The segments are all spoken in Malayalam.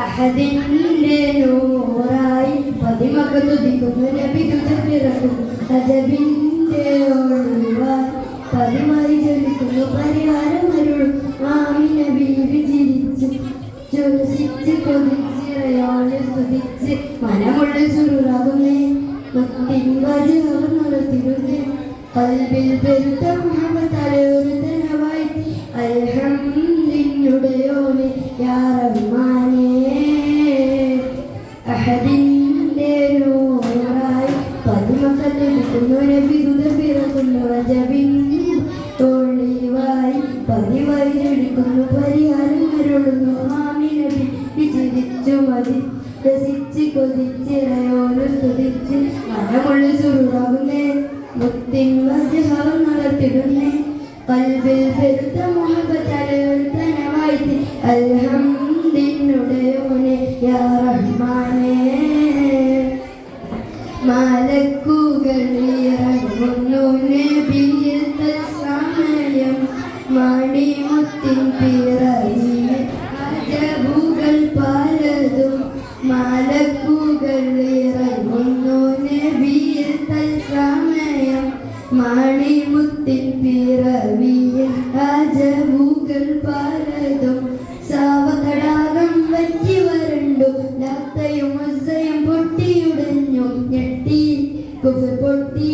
അഹദിന്റെ നൂറായി പതിമകത്തുതിക്കുന്നു നബി തുതപ്പിറക്കും അജബിന്റെ ഒളിവായി പതിമായി ജലിക്കുന്നു പരിഹാരം അരുളും ആമിന ബീവി ചിരിച്ചു ചൊരിച്ച് കൊതിച്ചിറയോടെ സ്തുതിച്ച് മനമുള്ളിൽ സുറുറാകുന്നേ മുത്തിൻ വജഹം നടത്തിടുന്നേ കൽബിൽ പെരുത്ത മുഹമ്മദ് ഒരു തനവായി അൽഹംദുലില്ലാഹി യാ റഹ്മാനേ അഹദിന്റെ നൂറായി പതിമകത്തുതിക്കുന്നു നബി തുതപ്പിറക്കുന്നു അജബിന്റെ ഒളിവായി പതിവായി ജലിക്കുന്നു പരിഹാരം അരുളുന്നു ആമിന ബീവി ചിരിച്ചു മതി രസിച്ച് കൊതിച്ചിറയോട് സ്തുതിച്ച് മനമുള്ളിൽ സുറുറാകുന്നേ മുത്തിൻ വജഹം നടത്തിടുന്നേ കൽബിൽ പെരുത്ത മുഹബ്ബത്ത് തനവായി അൽഹംദുലില്ലാഹി യാ റഹ്മാനേ മലക്കുകൾ ഇറങ്ങുന്നു നബിയിൽ തത്സമയം മണിമുത്തിൻ പിറവിയിൽ അജബുകൾ പലതും മലക്കുകൾ ഇറങ്ങുന്നു നബിയിൽ തത്സമയം മണിമുത്തിൻ പിറവിയിൽ അജബുകൾ പലതും സാവതടാകം വറ്റി വരണ്ടു ലത്തയും ഉസ്സയും പൊട്ടിയുടഞ്ഞു ഞെട്ടി കുഫർ പൊട്ടി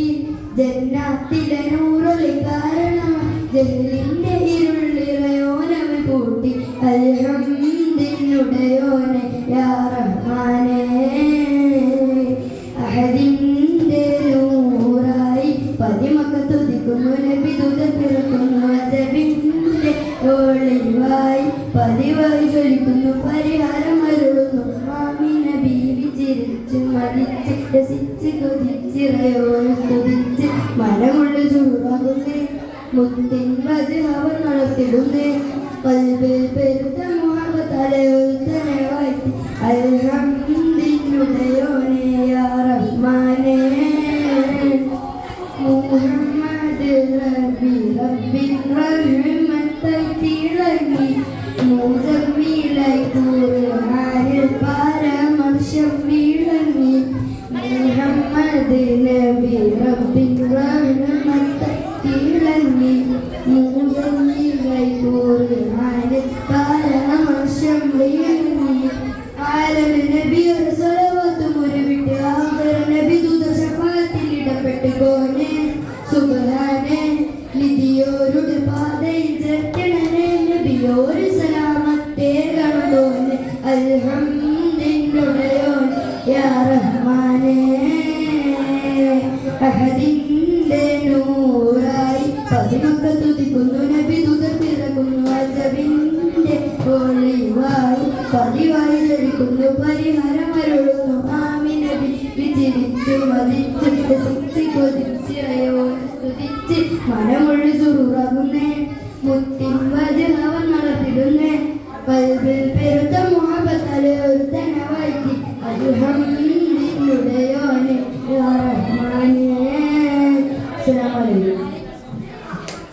ജന്നാത്തിലെ നൂറൊളി കാരണം ജഹലിന്റെ ഇരുളിറയോനവൻ കൂട്ടി അൽഹംദുലില്ലാഹി യാ റഹ്മാനേ അഹദിന്റെ നൂറായി പതിമകത്തുതിക്കുന്നു നബി തുതപ്പിറക്കുന്നു അജബിന്റെ ഒളിവായി പതിവായി ജ്വലിക്കുന്നു പരിഹാരം അരുളുന്നു ആമിന ബീവി ചിരിച്ചു മതിച്ച് രസിച്ച് കൊതിച്ചിറയോട് സ്തുതിച്ച് മനമുള്ളിൽ ചൂടാകുന്നേ മുത്തിൻ വജഹം നടത്തിടുന്നേ കൽബിൽ പെരുത്ത മുഹബ്ബത്ത് ഒരു തനവായി അൽഹംദുലില്ലാഹി യാ റഹ്മാനേ മുഹമ്മദ് റബ്ബി റബ്ബിൻ റഹ്മത്തായി തിളങ്ങി മുസമ്മിലായി ഖുർആനിൽ പരാമർശം വിളങ്ങി മുഹമ്മദ് നബി റബ്ബിൻ റഹ്മത്തായി തിളങ്ങി മുസമ്മിലായി ഖുർആനിൽ പരാമർശം വിളങ്ങി ആലമിൽ നബി ഒരു സ്വലവത്തും ഉരുവിട്ട് ആഖിർ നബി ദൂത ശഫാഅത്തിൽ ഇടപെട്ട് കോനെ സുബ്ഹാനേ നിധിയോരുടെ പാതയിൽ ചേർക്കണേ നബിയോര് സലാമത്തേ കണതോനെ അൽഹംദുലില്ലാഹി യാ റഹ്മാനേ അഹദിന്റെ നൂറായി പതിമകത്തുതിക്കുന്നു നബി തുതപ്പിറക്കുന്നു അജബിന്റെ ഒളിവായി പതിവായി ജലിക്കുന്നു പരിഹാരം അരുളുന്നു ആമിന ബീവി ചിരിച്ചു മതിച്ചു രസിച്ച് കൊതിച്ചിറയോട് സ്തുതിച്ച് മനമുള്ളിൽ സുറുറാകുന്നേ മുത്തിൻ വജഹം നടത്തിടുന്നേ കൽബിൽ പെരുത്ത മുഹബ്ബത്ത് ഒരു തനവായി അൽഹം